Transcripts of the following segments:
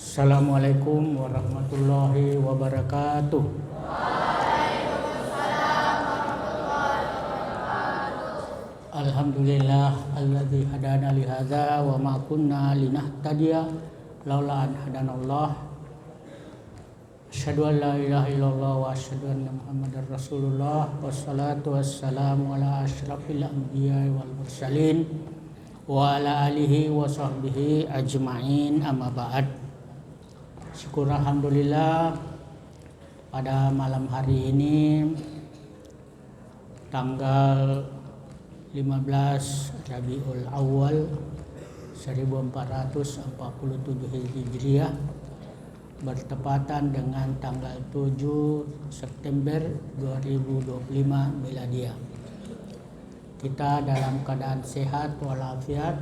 Assalamualaikum warahmatullahi wabarakatuh. Alhamdulillah alladzi hadana li hadza wa ma kunna linahtadiya laula an hadanallah. Asyhadu an la ilaha illallah wa asyhadu anna Muhammadar Rasulullah. Wassalatu wassalamu ala asyrafil anbiya'i wal mursalin wa ala alihi wa sahbihi ajma'in, amma ba'd. Syukur alhamdulillah pada malam hari ini tanggal 15 Rabiul Awal 1447 Hijriah bertepatan dengan tanggal 7 September 2025 Miladiah. Kita dalam keadaan sehat walafiat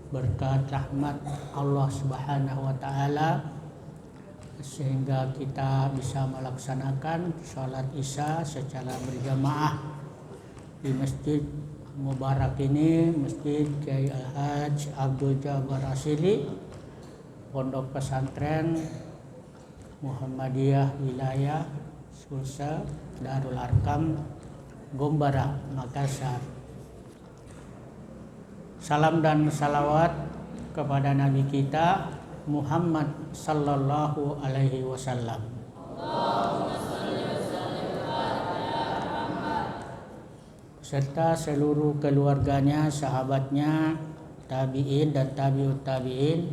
berkat rahmat Allah Subhanahu wa taala, sehingga kita bisa melaksanakan sholat Isya secara berjamaah di Masjid Mubarak ini, Masjid Kiai Al-Hajj Abdul Jabbar Asili, Pondok Pesantren Muhammadiyah Wilayah Sulsel Darul Arkam Gombara, Makassar. Salam dan salawat kepada Nabi kita Muhammad sallallahu alaihi wasallam. Serta seluruh keluarganya, sahabatnya, tabi'in dan tabi'ut tabi'in,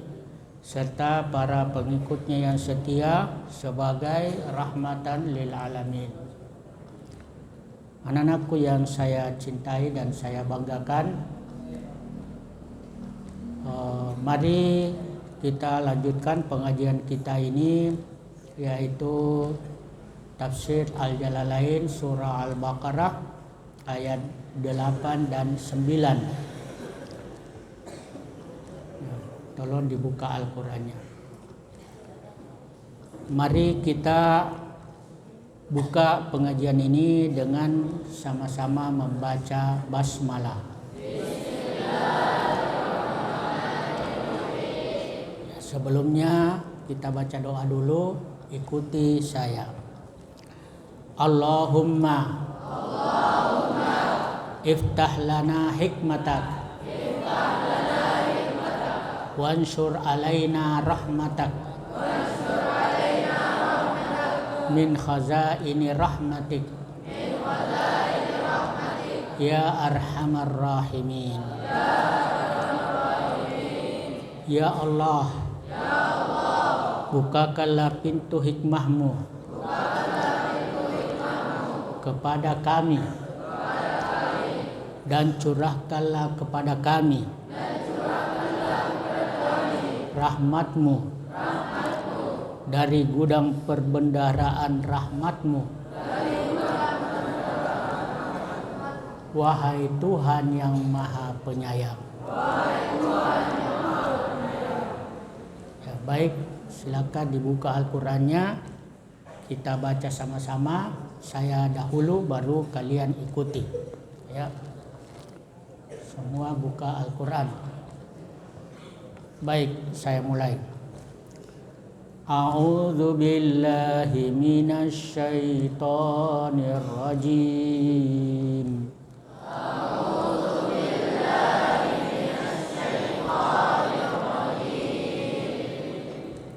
serta para pengikutnya yang setia sebagai rahmatan lil alamin. Anak-anakku yang saya cintai dan saya banggakan, mari kita lanjutkan pengajian kita ini, yaitu tafsir Al-Jalalain surah Al-Baqarah ayat 8 dan 9. Tolong dibuka Al-Qur'annya. Mari kita buka pengajian ini dengan sama-sama membaca basmalah. Sebelumnya kita baca doa dulu, ikuti saya. Allahumma iftah lana hikmatak wansur alaina rahmatak min khazaini rahmatik ya arhamar rahimin. Ya Allah, bukakanlah pintu hikmahmu kepada kami dan curahkanlah kepada kami rahmatmu dari gudang perbendaharaan rahmatmu. Wahai Tuhan yang Maha Penyayang. Ya, baik, silakan dibuka Al-Qur'annya, kita baca sama-sama. Saya dahulu baru kalian ikuti. Ya. Semua buka Al-Qur'an. Baik, saya mulai. A'udzu billahi minasy syaithanir rajim.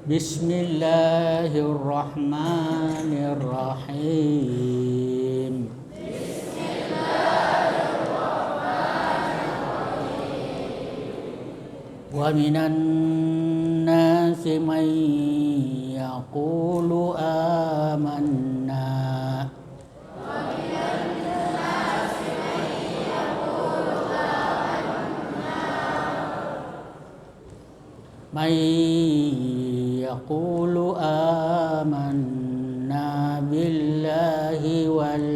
Bismillahirrahmanirrahim. Wa minan nasi man yaqulu amanna man yaqulu amanna billahi wal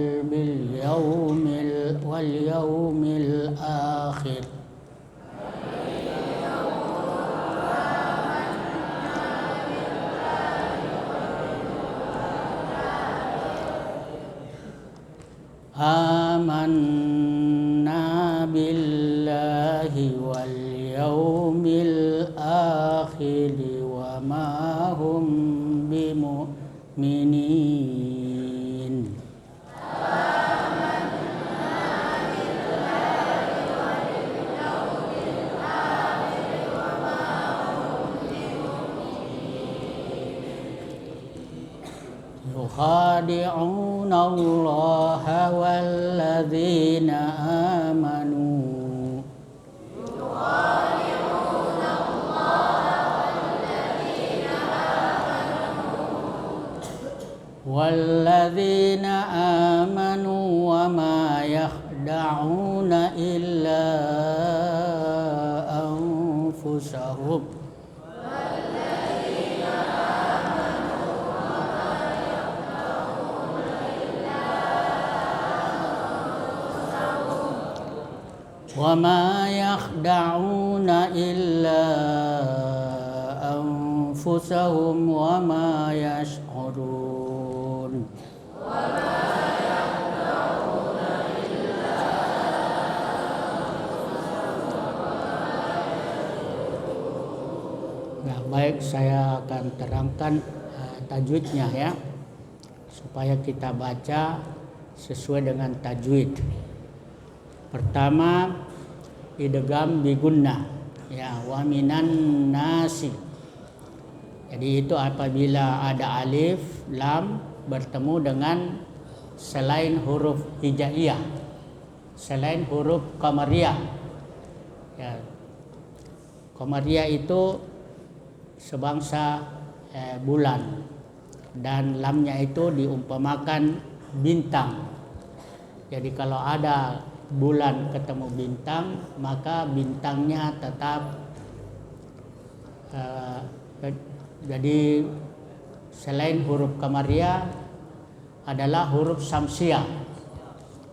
yawmil akhir. Amanna billahi wal yawmil akhir wa ma hum bimu'minin. Yukhadi'una Allah walladzina amanu walladzina amanu wa ma yakhda'una illa anfusahum wa ma yakhda'una illa anfusahum wa ma yash'urun. Nah, baik, saya akan terangkan tajwidnya ya, supaya kita baca sesuai dengan tajwid. Pertama, idgham bi gunnah ya, wa minan nasi. Jadi itu apabila ada alif lam bertemu dengan selain huruf hijaiyah, selain huruf qamariyah ya. Qamariyah itu sebangsa bulan, dan lamnya itu diumpamakan bintang. Jadi kalau ada bulan ketemu bintang, maka bintangnya tetap jadi selain huruf qamariyah adalah huruf syamsiyah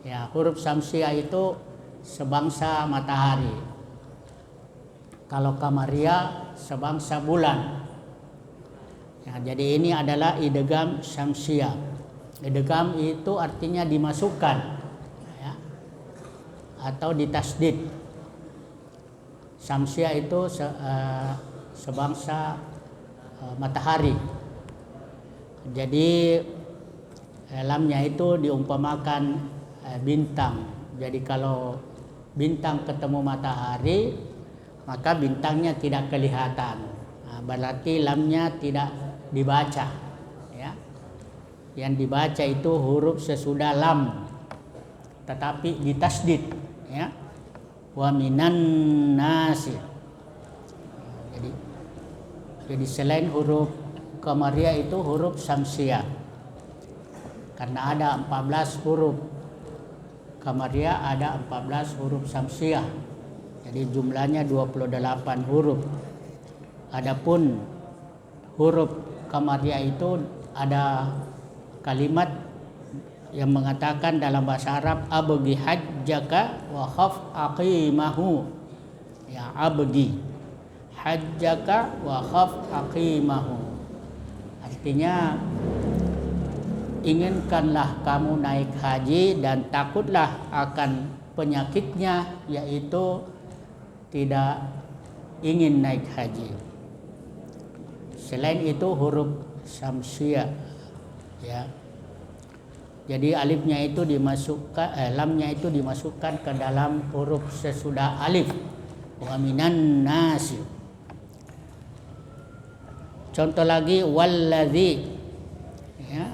ya. Huruf syamsiyah itu sebangsa matahari, kalau qamariyah sebangsa bulan ya. Jadi ini adalah idgham syamsiyah. Idgham itu artinya dimasukkan atau ditasdid. Syamsiyah itu sebangsa matahari. Jadi lamnya itu diumpamakan bintang. Jadi kalau bintang ketemu matahari, maka bintangnya tidak kelihatan. Nah, berarti lamnya tidak dibaca ya. Yang dibaca itu huruf sesudah lam, tetapi ditasdid ya, wa minan nasi. Jadi selain huruf qamariyah itu huruf syamsiyah, karena ada 14 huruf qamariyah, ada 14 huruf syamsiyah, jadi jumlahnya 28 huruf. Adapun huruf qamariyah itu ada kalimat yang mengatakan dalam bahasa Arab abgi hajjaka wa khaf aqimahu ya, abgi hajjaka wa khaf aqimahu, artinya inginkanlah kamu naik haji dan takutlah akan penyakitnya, yaitu tidak ingin naik haji. Selain itu huruf syamsiyah ya. Jadi alifnya itu dimasukkan, lamnya itu dimasukkan ke dalam huruf sesudah alif. Wa minan nasi. Contoh lagi, walladzi ya.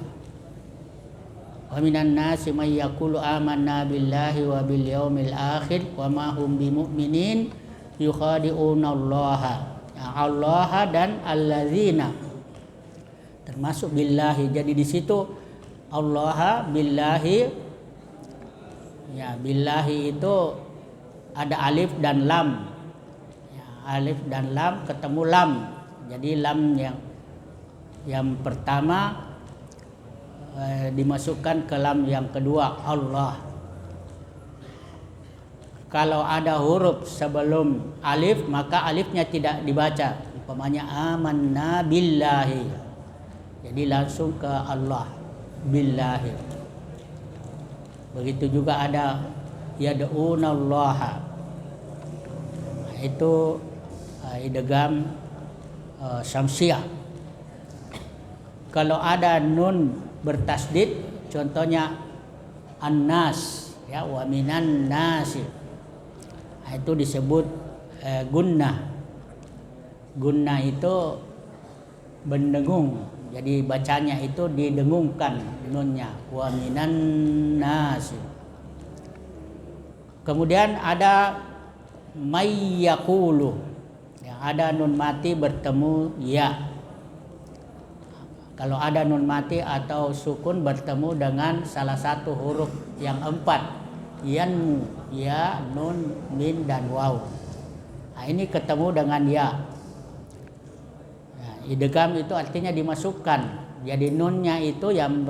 Wa minan nasi may yaqulu amanna billahi wa bil yaumil akhir wa ma hum bimu'minin yukhadi'una Allah. Ya, Allah dan alladzina termasuk billahi. Jadi di situ Allah billahi ya, billahi itu ada alif dan lam ya, alif dan lam ketemu lam. Jadi lam yang pertama dimasukkan ke lam yang kedua, Allah. Kalau ada huruf sebelum alif, maka alifnya tidak dibaca. Umpamanya amanna billahi, jadi langsung ke Allah billahi. Begitu juga ada yad'unallaha, itu idgham syamsiah. Kalau ada nun bertasdid, contohnya annas, ya, wa minan nasi, itu disebut gunnah. Gunnah itu mendengung, jadi bacanya itu didengungkan nunnya, wa minan nasi. Kemudian ada mayyaqulu, ya, ada nun mati bertemu ya. Kalau ada nun mati atau sukun bertemu dengan salah satu huruf yang 4, yan, ya, nun, min, dan waw. Nah, ini ketemu dengan ya. Nah, idgham itu artinya dimasukkan. Jadi nunnya itu yang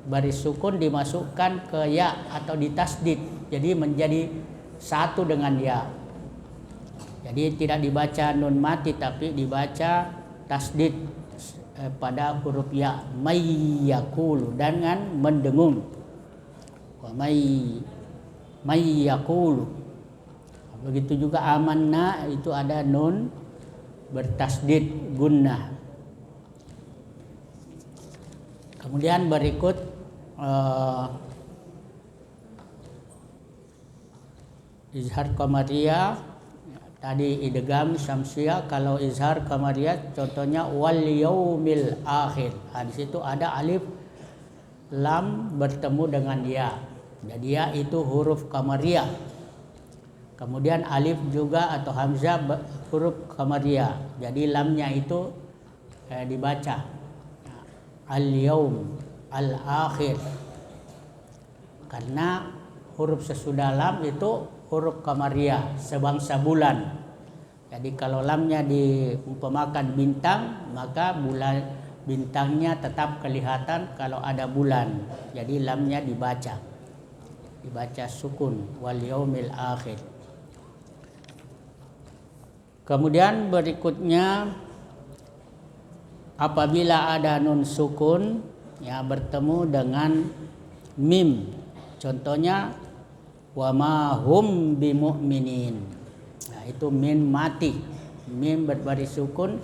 baris sukun dimasukkan ke ya atau ditasdid. Jadi menjadi satu dengan ya. Jadi tidak dibaca nun mati tapi dibaca tasdid pada huruf ya, mayyaqulu, dengan mendengung. Wa mayyaqulu. Begitu juga amanna, itu ada nun bertasdid gunnah. Kemudian berikut izhar qamariyah. Tadi idgham syamsiah. Kalau izhar qamariyah contohnya wal yaumil akhir. Di situ ada alif lam bertemu dengan ya. Jadi ya itu huruf qamariyah. Kemudian alif juga atau hamzah huruf qamariyah. Jadi lamnya itu dibaca al yaum al akhir. Karena huruf sesudah lam itu huruf qamariyah, sebangsa bulan. Jadi kalau lamnya diumpamakan bintang, maka bulan bintangnya tetap kelihatan kalau ada bulan. Jadi lamnya dibaca sukun, wal yaumil akhir. Kemudian berikutnya apabila ada nun sukun ya bertemu dengan mim, contohnya wa ma hum bimu'minin. Nah, itu min mati. Mim berbaris sukun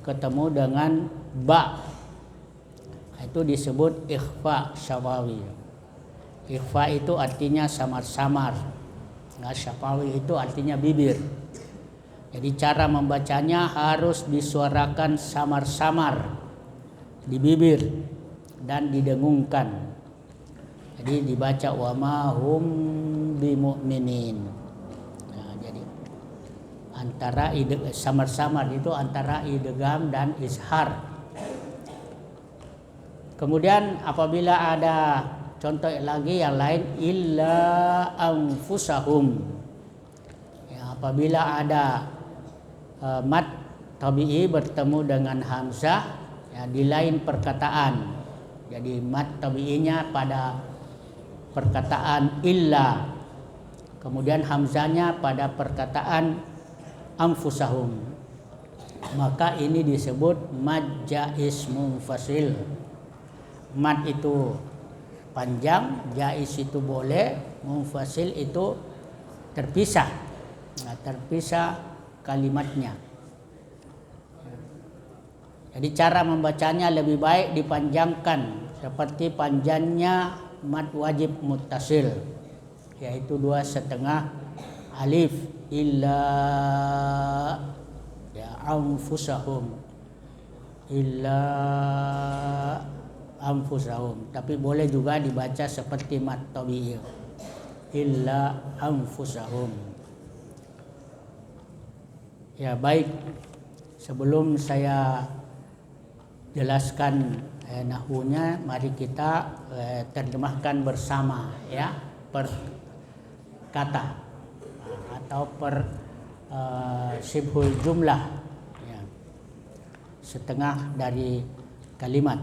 ketemu dengan ba. Itu disebut ikhfa syafawi. Ikhfa itu artinya samar-samar. Nah, syafawi itu artinya bibir. Jadi cara membacanya harus disuarakan samar-samar di bibir dan didengungkan. Jadi dibaca wa ma hum bimu'minin. Nah, jadi antara samar-samar itu antara idgham dan izhar. Kemudian apabila ada contoh lagi yang lain illa anfusahum. Ya, apabila ada mad tabi'i bertemu dengan hamzah ya, di lain perkataan. Jadi mad tabi'inya pada perkataan illa, kemudian hamzanya pada perkataan anfusahum, maka ini disebut mad jaiz munfasil. Mad itu panjang, jaiz itu boleh, munfasil itu terpisah. Nah, terpisah kalimatnya. Jadi cara membacanya lebih baik dipanjangkan seperti panjangnya mad wajib muttasil, yaitu 2,5 alif illa ya anfusahum, illa anfusahum. Tapi boleh juga dibaca seperti mad tabi'i, illa anfusahum. Ya baik, sebelum saya jelaskan nahwunya, mari kita terjemahkan bersama ya per kata atau per sibhul jumlah ya, setengah dari kalimat.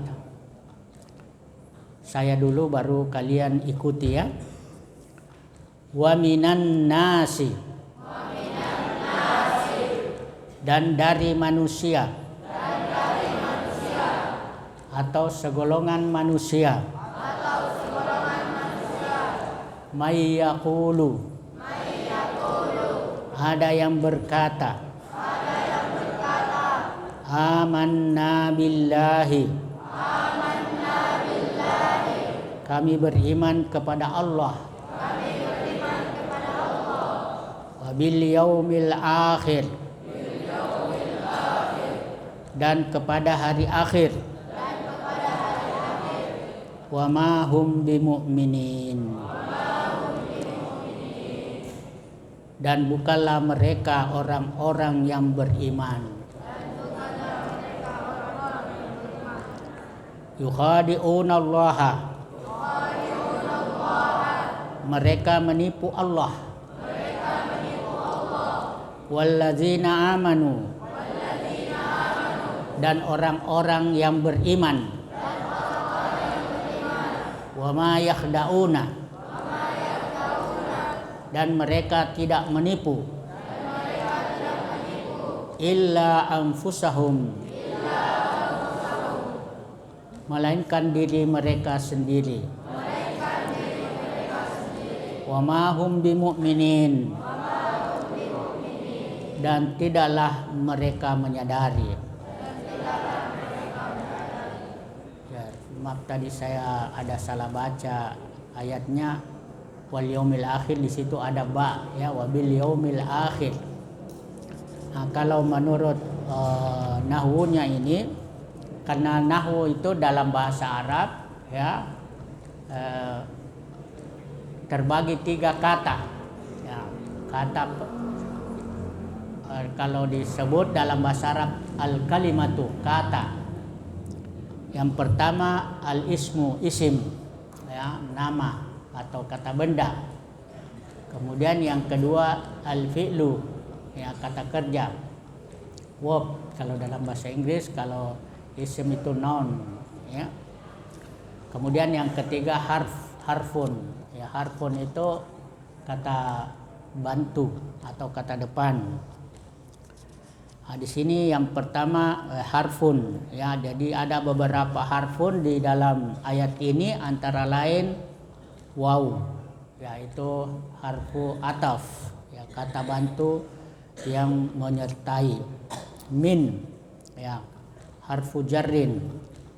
Saya dulu baru kalian ikuti ya. Wa minan nasi, dan dari manusia atau segolongan manusia, mayyaqulu, ada yang berkata, Amanna billahi. Kami beriman kepada Allah. Wa bil yaumil akhir. Dan kepada hari akhir. Wa ma hum bimu'minin. Dan bukanlah mereka orang-orang yang beriman. Yukhadi'una Allaha. Mereka menipu Allah. Wallazina amanu. Dan orang-orang yang beriman. Wa ma yakhda'una. Dan mereka tidak menipu. Illa anfusahum. Melainkan diri mereka sendiri. Wa ma hum bimu'minin. Dan tidaklah mereka menyadari. Ya, maaf tadi saya ada salah baca ayatnya. Wal yaumil akhir, di situ ada ba, ya, wabil yaumil akhir. Nah, kalau menurut nahwunya ini, karena nahwu itu dalam bahasa Arab, ya, terbagi 3 kata. Ya, kata kalau disebut dalam bahasa Arab al-kalimatu, kata. Yang pertama al-ismu, isim, ya, nama atau kata benda. Kemudian yang kedua al-fi'lu, ya, kata kerja. Verb kalau dalam bahasa Inggris, kalau isim itu noun, ya. Kemudian yang ketiga harfun. Ya, harfun itu kata bantu atau kata depan. Nah, di sini yang pertama harfun, ya. Jadi ada beberapa harfun di dalam ayat ini, antara lain waw, yaitu harfu ataf, ya, kata bantu yang menyertai. Min, ya, harfu jarrin.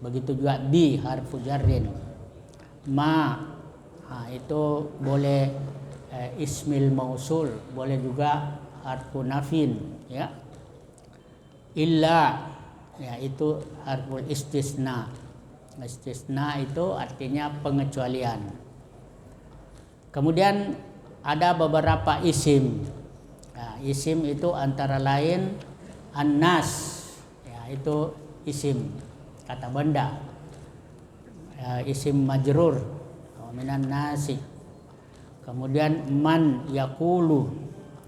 Begitu juga bi, harfu jarrin. Ma, nah, itu boleh ismil mausul, boleh juga harfu nafin, ya. Illa, ya, itu harful istisna. Istisna itu artinya pengecualian. Kemudian ada beberapa isim. Ya, isim itu antara lain an-nas, ya, itu isim, kata benda. Ya, isim majrur, minan nasi. Kemudian man yakulu,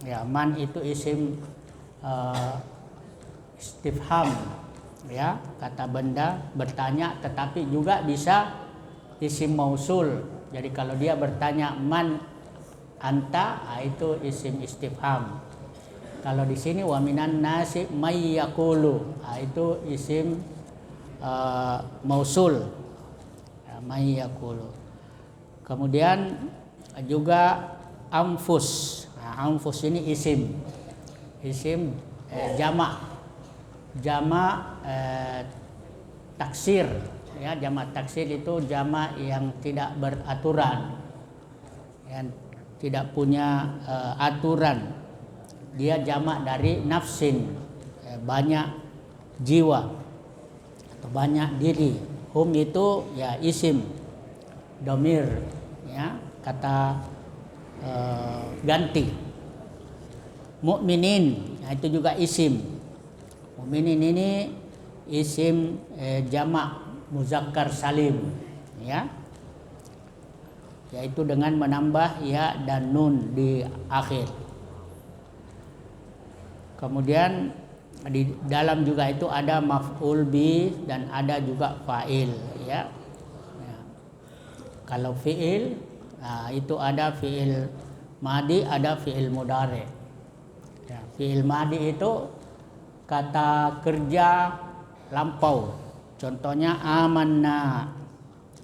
ya, man itu isim istifham, ya, kata benda bertanya, tetapi juga bisa isim mausul. Jadi kalau dia bertanya man anta, itu isim istifham. Kalau di sini wa minan nasi may yaqulu, itu isim mausul, ya, may yaqulu. Kemudian juga anfus. Nah, anfus ini isim jamak taksir, ya. Jamak taksir itu jamak yang tidak beraturan, yang tidak punya aturan. Dia jamak dari nafsin, banyak jiwa atau banyak diri. Hum itu, ya, isim domir, ya, kata ganti. Mukminin, ya, itu juga isim. Mukminin ini isim jamak muzakkar salim, ya, yaitu dengan menambah ya dan nun di akhir. Kemudian di dalam juga itu ada maf'ul bi dan ada juga fa'il, ya. Kalau fi'il, nah, itu ada fi'il madi, ada fi'il mudhari. Ya, fi'il madi itu kata kerja lampau. Contohnya amanna,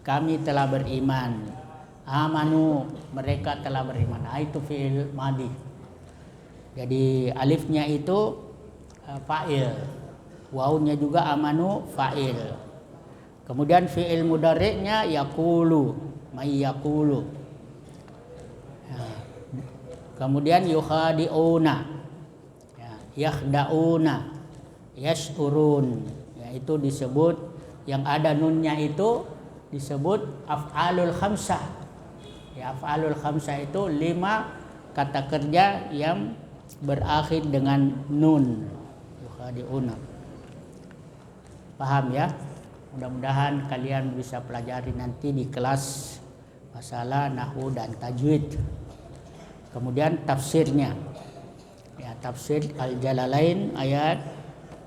kami telah beriman. Amanu, mereka telah beriman. Nah, itu fi'il madi. Jadi alifnya itu fa'il, Wawunya juga amanu fa'il. Kemudian fi'il mudhari'nya yaqulu, may yaqulu. Kemudian yukhadi'una, yakhda'una, yash'urun. Itu disebut yang ada nunnya itu disebut af'alul khamsah. Af'alul khamsah itu 5 kata kerja yang berakhir dengan nun. Yukhadi'una. Paham ya? Mudah-mudahan kalian bisa pelajari nanti di kelas masalah nahwu dan tajwid. Kemudian tafsirnya. Tafsir Al-Jalalain ayat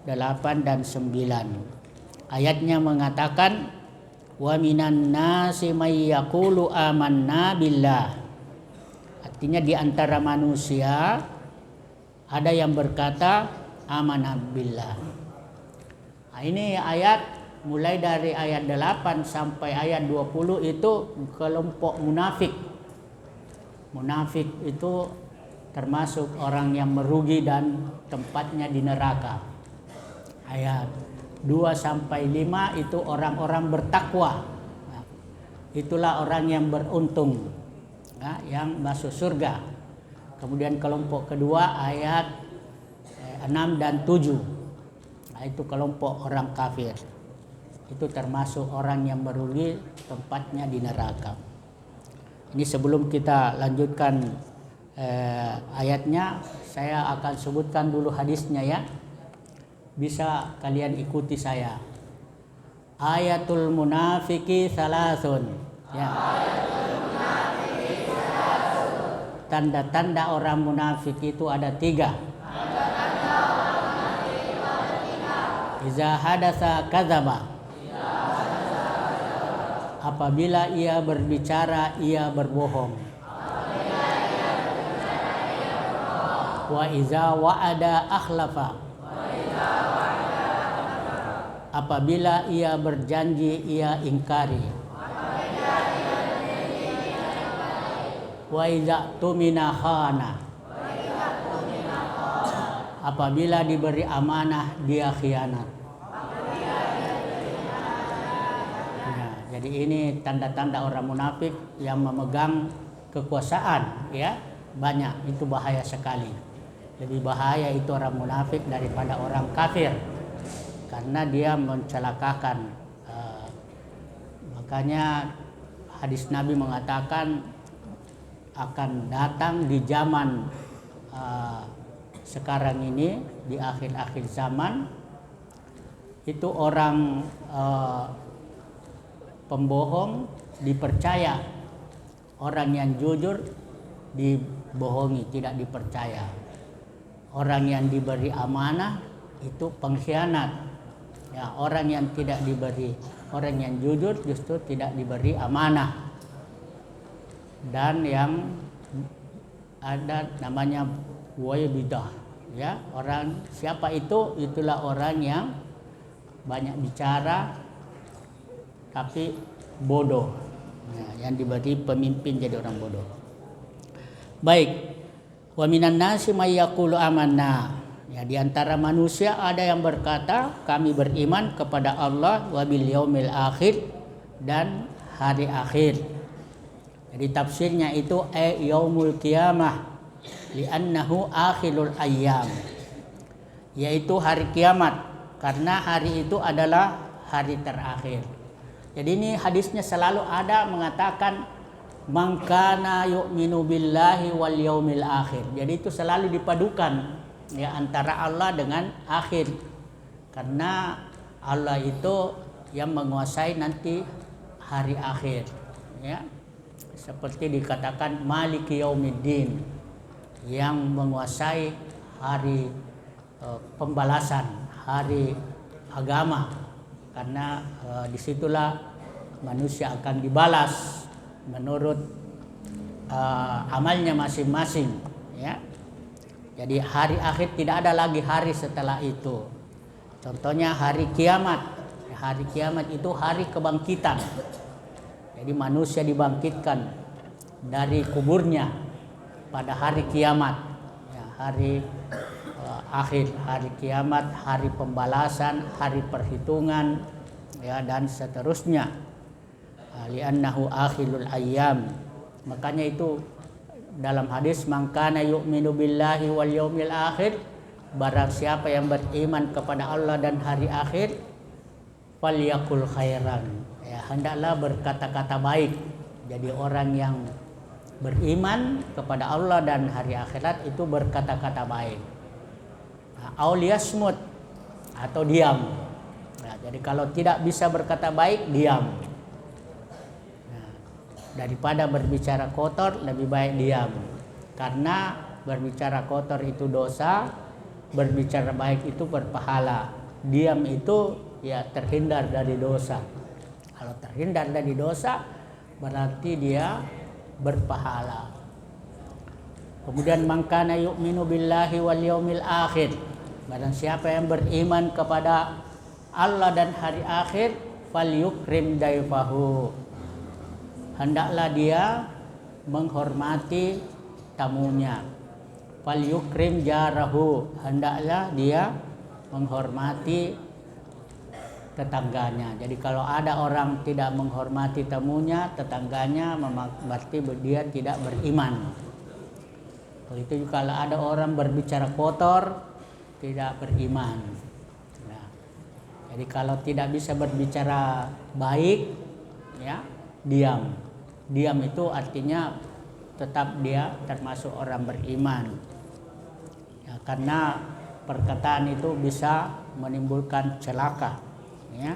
8 dan 9. Ayatnya mengatakan wa minan nasi may yaqulu amanna billah. Artinya di antara manusia ada yang berkata amanna billah. Nah, ini ayat mulai dari ayat 8 sampai ayat 20 itu kelompok munafik. Munafik itu termasuk orang yang merugi dan tempatnya di neraka. Ayat 2 sampai 5 itu orang-orang bertakwa. Nah, itulah orang yang beruntung, yang masuk surga. Kemudian kelompok kedua ayat 6 dan 7. Nah, itu kelompok orang kafir. Itu termasuk orang yang merugi, tempatnya di neraka. Ini sebelum kita lanjutkan ayatnya, saya akan sebutkan dulu hadisnya ya. Bisa kalian ikuti saya. Ayatul munafiki salasun. Ya. Tanda-tanda orang munafik itu ada 3. Iza hadasa kadzaba. Apabila ia berbicara, ia berbohong. Wa iza wa'ada akhlafa. Apabila ia berjanji, ia ingkari. Wa iza tumina khana. Apabila diberi amanah, dia khianat. Jadi ini tanda-tanda orang munafik yang memegang kekuasaan, ya, banyak. Itu bahaya sekali. Lebih bahaya itu orang munafik daripada orang kafir, karena dia mencelakakan. Makanya hadis Nabi mengatakan akan datang di zaman sekarang ini, di akhir-akhir zaman, itu orang pembohong dipercaya, orang yang jujur dibohongi, tidak dipercaya. Orang yang diberi amanah itu pengkhianat. Ya, orang yang tidak diberi, orang yang jujur justru tidak diberi amanah. Dan yang ada namanya waybidah, ya, orang siapa itu? Itulah orang yang banyak bicara tapi bodoh. Yang diberi pemimpin jadi orang bodoh. Baik. Wa minan nasi may yaqulu amanna. Ya, di antara manusia ada yang berkata kami beriman kepada Allah wa bil yaumil akhir dan hari akhir. Jadi tafsirnya itu yaumul qiyamah li'annahu akhirul ayyam. Yaitu hari kiamat, karena hari itu adalah hari terakhir. Jadi ini hadisnya selalu ada mengatakan man kana yu'minu billahi wal yaumil akhir. Jadi itu selalu dipadukan, ya, antara Allah dengan akhir. Karena Allah itu yang menguasai nanti hari akhir, ya. Seperti dikatakan Maliki Yaumiddin, yang menguasai hari pembalasan, hari agama. Karena disitulah manusia akan dibalas menurut amalnya masing-masing, ya. Jadi hari akhir tidak ada lagi hari setelah itu. Contohnya hari kiamat. Hari kiamat itu hari kebangkitan. Jadi manusia dibangkitkan dari kuburnya pada hari kiamat, ya, hari akhir, hari kiamat, hari pembalasan, hari perhitungan, ya, dan seterusnya. Li'annahu akhirul ayyam. Makanya itu dalam hadis, man kana yu'minu billahi wal yaumil akhir, barang siapa yang beriman kepada Allah dan hari akhir, falyakul khairan, ya, hendaklah berkata-kata baik. Jadi orang yang beriman kepada Allah dan hari akhirat itu berkata-kata baik. Auliyasmut, atau diam. Nah, jadi kalau tidak bisa berkata baik, diam. Nah, daripada berbicara kotor, lebih baik diam. Karena berbicara kotor itu dosa, berbicara baik itu berpahala. Diam itu ya terhindar dari dosa. Kalau terhindar dari dosa, berarti dia berpahala. Kemudian man kana yu'minu billahi wal yaumil akhir, barang siapa yang beriman kepada Allah dan hari akhir, falyukrim daifahu, hendaklah dia menghormati tamunya. Falyukrim jarahu, hendaklah dia menghormati tetangganya. Jadi kalau ada orang tidak menghormati tamunya, tetangganya, berarti dia tidak beriman. Begitu juga kalau ada orang berbicara kotor, tidak beriman. Nah, jadi kalau tidak bisa berbicara baik, ya, diam. Diam itu artinya tetap dia termasuk orang beriman. Ya, karena perkataan itu bisa menimbulkan celaka. Ya.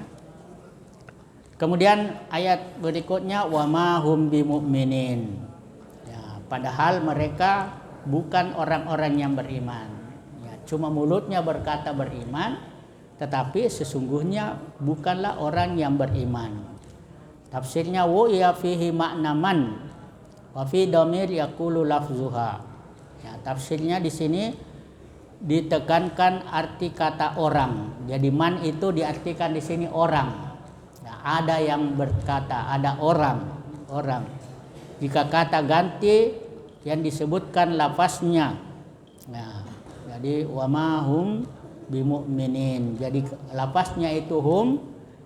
Kemudian ayat berikutnya, wa ma hum bimu'minin. Ya, padahal mereka bukan orang-orang yang beriman. Ya, cuma mulutnya berkata beriman, tetapi sesungguhnya bukanlah orang yang beriman. Tafsirnya wa ya fihi maknaman wa fi dhamir yaqulu lafzuha. Ya, tafsirnya di sini ditekankan arti kata orang. Jadi man itu diartikan di sini orang. Nah, ada yang berkata, ada orang. Jika kata ganti yang disebutkan lafaznya. Nah, jadi wa ma hum bimu'minin. Jadi lafaznya itu hum,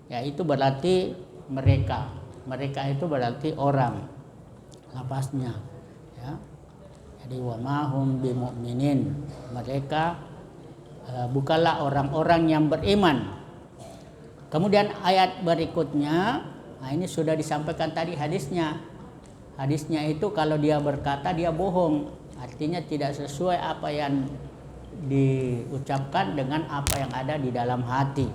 ya itu berarti mereka. Mereka itu berarti orang. Lafaznya, ya. Jadi wa ma hum bimu'minin, mereka bukanlah orang-orang yang beriman. Kemudian ayat berikutnya, nah ini sudah disampaikan tadi hadisnya. Hadisnya itu kalau dia berkata dia bohong, artinya tidak sesuai apa yang diucapkan dengan apa yang ada di dalam hati.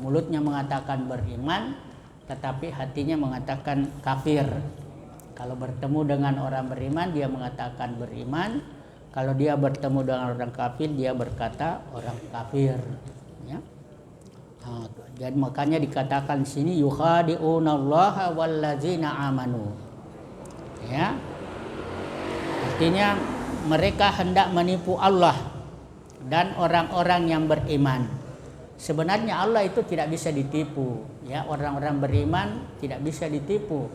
Mulutnya mengatakan beriman, tetapi hatinya mengatakan kafir. Kalau bertemu dengan orang beriman, dia mengatakan beriman. Kalau dia bertemu dengan orang kafir, dia berkata orang kafir. Ya. Nah, jadi makanya dikatakan di sini yukhadi'unallaha wallazina amanu. Ya. Artinya mereka hendak menipu Allah dan orang-orang yang beriman. Sebenarnya Allah itu tidak bisa ditipu. Ya, orang-orang beriman tidak bisa ditipu.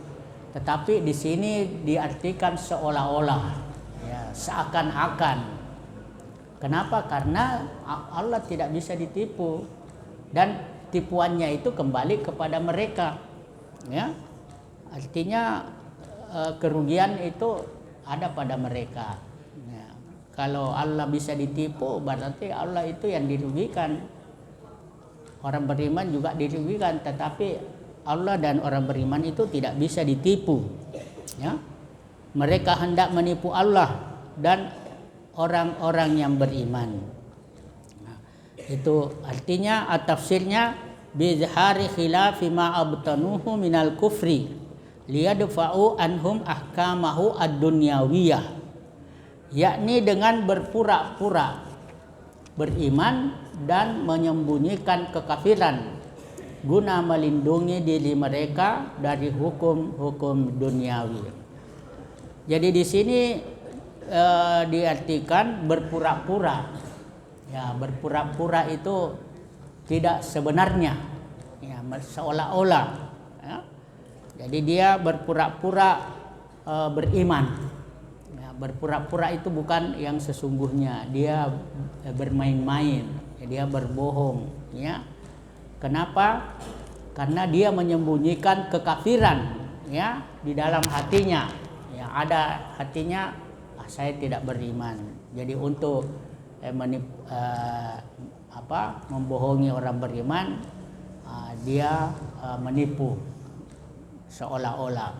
Tetapi di sini diartikan seolah-olah, ya, seakan-akan. Kenapa? Karena Allah tidak bisa ditipu dan tipuannya itu kembali kepada mereka. Ya, artinya kerugian itu ada pada mereka. Ya, kalau Allah bisa ditipu, berarti Allah itu yang dirugikan. Orang beriman juga dirugikan, tetapi Allah dan orang beriman itu tidak bisa ditipu. Ya. Mereka hendak menipu Allah dan orang-orang yang beriman. Nah, itu artinya tafsirnya bizhari khilafi ma abtanuhu minal kufri liyadfa'u anhum ahkamahu ad-dunyawiyah. Yakni dengan berpura-pura beriman dan menyembunyikan kekafiran guna melindungi diri mereka dari hukum-hukum duniawi. Jadi di sini diartikan berpura-pura. Ya, berpura-pura itu tidak sebenarnya, ya, seolah-olah. Ya. Jadi dia berpura-pura beriman. Ya, berpura-pura itu bukan yang sesungguhnya, dia bermain-main, dia berbohong, ya. Kenapa? Karena dia menyembunyikan kekafiran, ya, di dalam hatinya. Ya, ada hatinya, saya tidak beriman. Jadi untuk membohongi orang beriman, dia menipu seolah-olah.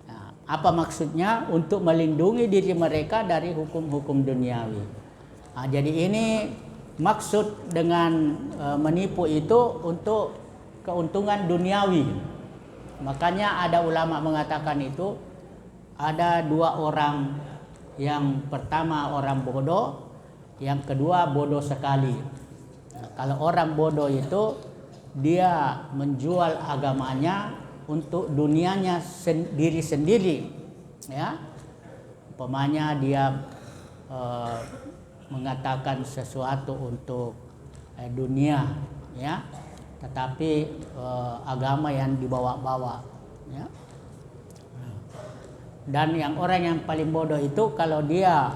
Nah, apa maksudnya? Untuk melindungi diri mereka dari hukum-hukum duniawi. Nah, jadi ini maksud dengan menipu itu untuk keuntungan duniawi. Makanya ada ulama mengatakan itu ada dua orang, yang pertama orang bodoh, yang kedua bodoh sekali. Nah, kalau orang bodoh itu dia menjual agamanya untuk dunianya sendiri, ya. Umpamanya dia mengatakan sesuatu untuk dunia, ya, tetapi agama yang dibawa-bawa, ya. Dan yang orang yang paling bodoh itu kalau dia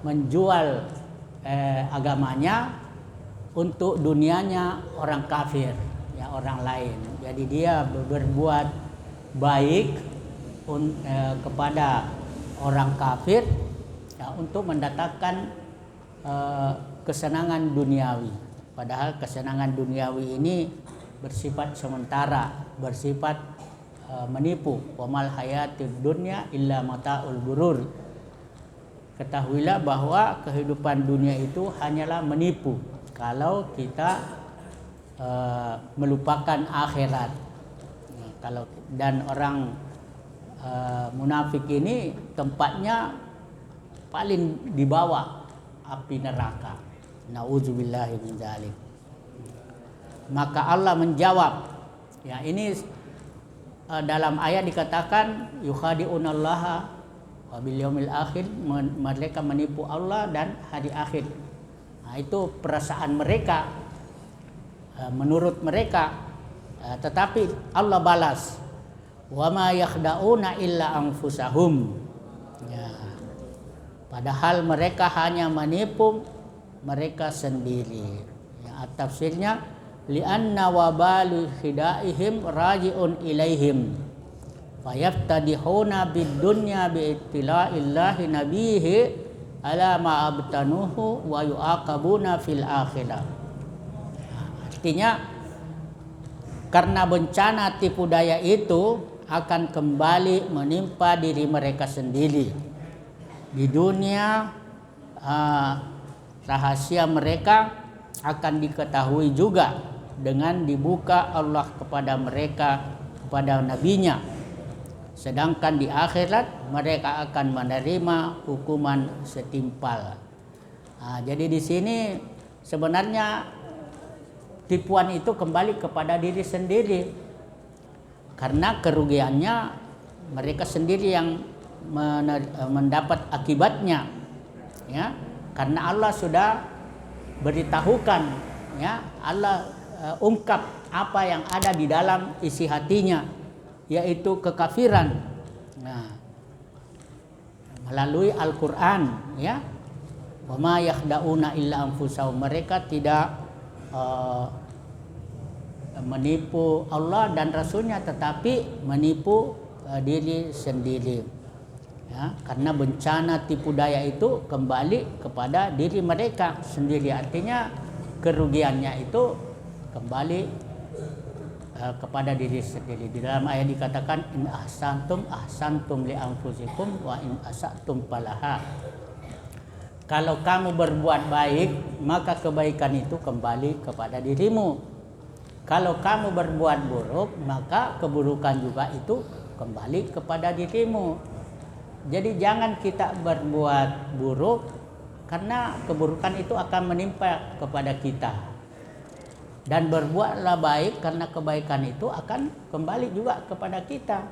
menjual agamanya untuk dunianya orang kafir, ya, orang lain. Jadi dia berbuat baik kepada orang kafir, ya, untuk mendatangkan kesenangan duniawi. Padahal kesenangan duniawi ini bersifat sementara, bersifat menipu. Wamal hayatid dunya illa mata'ul gurur. Ketahuilah bahwa kehidupan dunia itu hanyalah menipu kalau kita melupakan akhirat. Dan orang munafik ini tempatnya paling di bawah api neraka. Nauzubillahi min dzalik. Maka Allah menjawab, ya, ini dalam ayat dikatakan yukhadi'unallaha wa bil yaumil akhir, mereka menipu Allah dan hari akhir. Nah, itu perasaan mereka, menurut mereka, tetapi Allah balas, wa ma yakhda'una illa anfusahum, ya, padahal mereka hanya menipu mereka sendiri, ya. Tafsirnya li'anna wabalu khidaihim raji'un ilaihim fayaftadihuna bid dunya bi ittila'illahi nabihi ala ma abtanuhu wa yu'aqabuna fil akhirah. Artinya karena bencana tipu daya itu akan kembali menimpa diri mereka sendiri. Di dunia rahasia mereka akan diketahui juga dengan dibuka Allah kepada mereka, kepada nabinya. Sedangkan di akhirat mereka akan menerima hukuman setimpal. Jadi di sini sebenarnya tipuan itu kembali kepada diri sendiri, karena kerugiannya mereka sendiri yang mendapat akibatnya, ya. Karena Allah sudah beritahukan, ya, Allah ungkap apa yang ada di dalam isi hatinya, yaitu kekafiran. Nah, melalui Al-Qur'an, ya, wa ma yakhda'una illa anfusahum, mereka tidak menipu Allah dan Rasulnya, tetapi menipu diri sendiri. Ya, karena bencana tipu daya itu kembali kepada diri mereka sendiri. Artinya kerugiannya itu kembali kepada diri sendiri. Di dalam ayat dikatakan in ahsantum li anfusikum wa in asatum falaha. Kalau kamu berbuat baik, maka kebaikan itu kembali kepada dirimu. Kalau kamu berbuat buruk, maka keburukan juga itu kembali kepada dirimu. Jadi jangan kita berbuat buruk, karena keburukan itu akan menimpa kepada kita. Dan berbuatlah baik, karena kebaikan itu akan kembali juga kepada kita.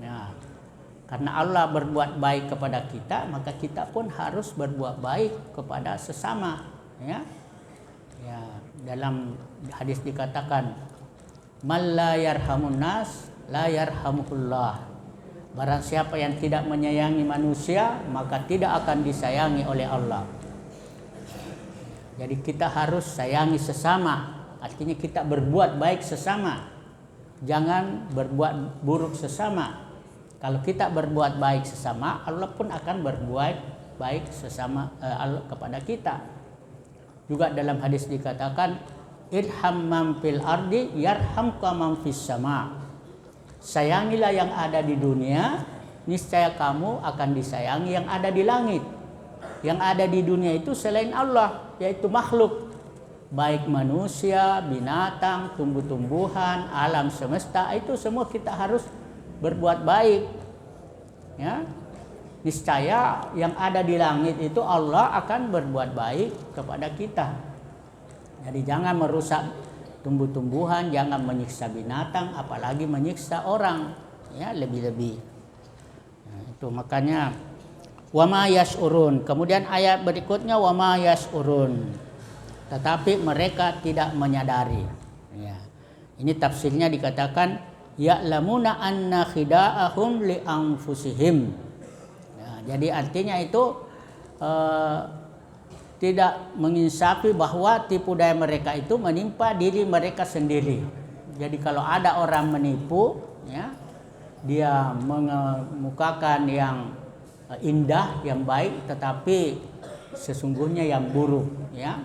Nah, karena Allah berbuat baik kepada kita, maka kita pun harus berbuat baik kepada sesama, ya. Ya, dalam hadis dikatakan, "Man la yarhamun nas la yarhamuhullah." Barang siapa yang tidak menyayangi manusia, maka tidak akan disayangi oleh Allah. Jadi kita harus sayangi sesama, artinya kita berbuat baik sesama. Jangan berbuat buruk sesama. Kalau kita berbuat baik sesama, Allah pun akan berbuat baik sesama kepada kita. Juga dalam hadis dikatakan, irham man fil ardi yarhamka man fis sama. Sayangilah yang ada di dunia, niscaya kamu akan disayangi yang ada di langit. Yang ada di dunia itu selain Allah, yaitu makhluk, baik manusia, binatang, tumbuh-tumbuhan, alam semesta, itu semua kita harus berbuat baik. Ya, niscaya yang ada di langit itu Allah akan berbuat baik kepada kita. Jadi jangan merusak tumbuh-tumbuhan, jangan menyiksa binatang, apalagi menyiksa orang, ya lebih-lebih. Nah, itu makanya wama yash'urun. Kemudian ayat berikutnya wama yash'urun. Tetapi mereka tidak menyadari. Ya. Ini tafsirnya dikatakan ya'lamuna anna khida'ahum li anfusihim. Ya, jadi artinya itu tidak menginsafi bahwa tipu daya mereka itu menimpa diri mereka sendiri. Jadi kalau ada orang menipu, ya, dia mengemukakan yang indah, yang baik, tetapi sesungguhnya yang buruk, ya.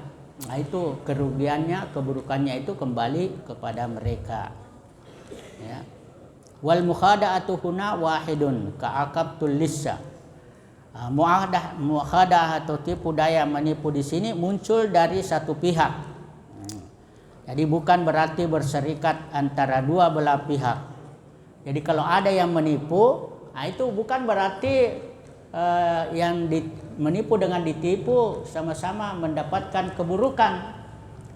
Nah itu kerugiannya, keburukannya itu kembali kepada mereka. Ya. Wal mukhada'atu huna wahidun ka'aqabtul lissa. Muakhadah atau tipu daya menipu di sini muncul dari satu pihak. Jadi bukan berarti berserikat antara dua belah pihak. Jadi kalau ada yang menipu, nah itu bukan berarti yang menipu dengan ditipu sama-sama mendapatkan keburukan.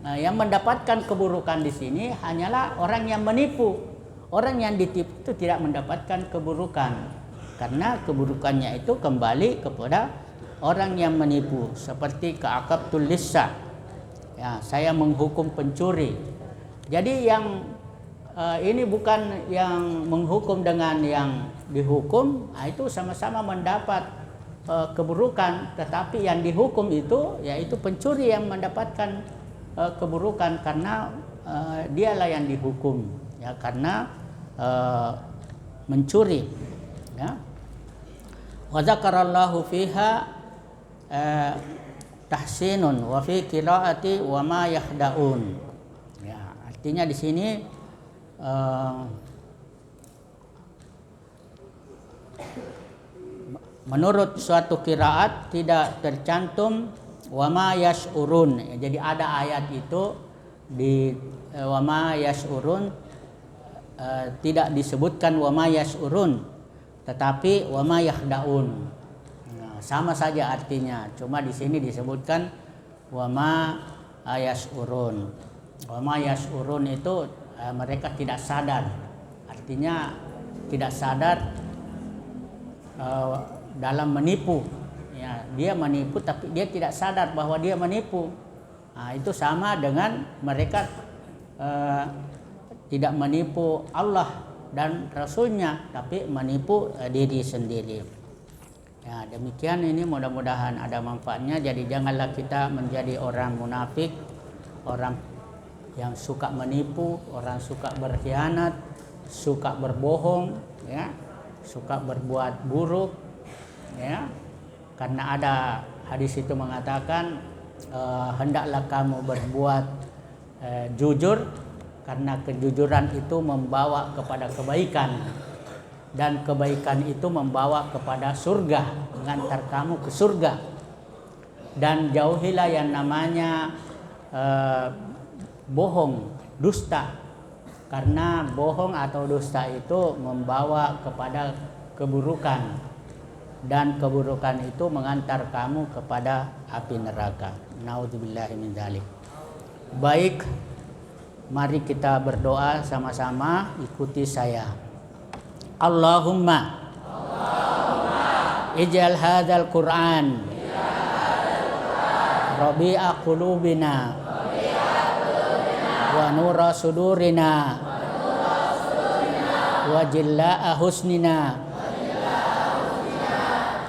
Nah, yang mendapatkan keburukan di sini hanyalah orang yang menipu. Orang yang ditipu itu tidak mendapatkan keburukan. Karena keburukannya itu kembali kepada orang yang menipu. Seperti ka'aqabtul lissa. Ya, saya menghukum pencuri. Jadi yang ini bukan yang menghukum dengan yang dihukum. Nah, itu sama-sama mendapat keburukan. Tetapi yang dihukum itu yaitu pencuri yang mendapatkan keburukan. Karena dialah yang dihukum. Ya, karena mencuri. Ya. Wa dzakarallahu fiha tahsinun wa fi qiraati wa ma yakhdaun. Ya, artinya di sini menurut suatu qiraat tidak tercantum wa ma yash'urun. Jadi ada ayat itu di wa ma yash'urun tidak disebutkan wa ma yash'urun, tetapi wa ma yakhdaun. Nah, sama saja artinya, cuma di sini disebutkan wa ma yash'urun. Wa ma yash'urun itu mereka tidak sadar. Artinya tidak sadar dalam menipu. Ya, dia menipu tapi dia tidak sadar bahwa dia menipu. Nah, itu sama dengan mereka tidak menipu Allah dan Rasulnya, tapi menipu diri sendiri. Ya, demikian ini mudah-mudahan ada manfaatnya. Jadi janganlah kita menjadi orang munafik, orang yang suka menipu, orang suka berkhianat, suka berbohong, ya, suka berbuat buruk, ya. Karena ada hadis itu mengatakan hendaklah kamu berbuat jujur, karena kejujuran itu membawa kepada kebaikan, dan kebaikan itu membawa kepada surga, mengantar kamu ke surga. Dan jauhilah yang namanya bohong, dusta, karena bohong atau dusta itu membawa kepada keburukan, dan keburukan itu mengantar kamu kepada api neraka. Naudzubillahi min dzalik. Baik, mari kita berdoa sama-sama, ikuti saya. Allahumma ij'al hadzal Qur'an rabi'a qulubina wa nura sudurina wa jillaa husnina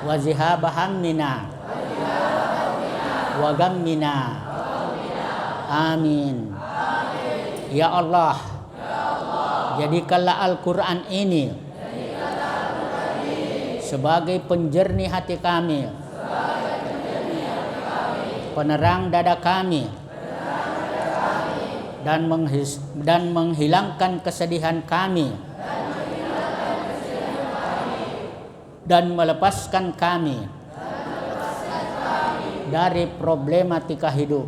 wa zihaba hammina wa gammina. Amin. Ya Allah, jadikanlah Al-Quran ini sebagai penjernih hati kami, penerang dada kami, dan menghilangkan kesedihan kami, dan melepaskan kami dari problematika hidup.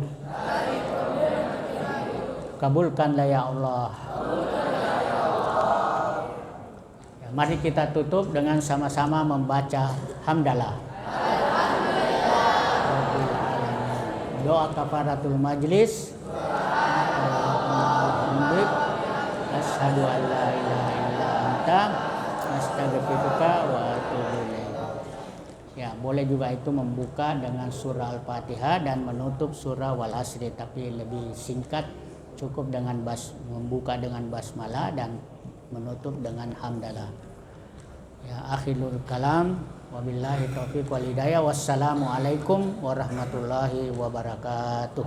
Kabulkanlah ya Allah. Ya, mari kita tutup dengan sama-sama membaca hamdalah. Doa kafaratul majlis. Asyhadu an la ilaha illa anta astaghfiruka wa atubu ilaik. Ya, boleh juga itu membuka dengan surah Al-Fatihah dan menutup surah Wal Asri, tapi lebih singkat. Cukup dengan membuka dengan basmalah dan menutup dengan hamdalah. Ya, akhirul kalam, wabillahi taufiq wal hidayah. Wassalamualaikum warahmatullahi wabarakatuh.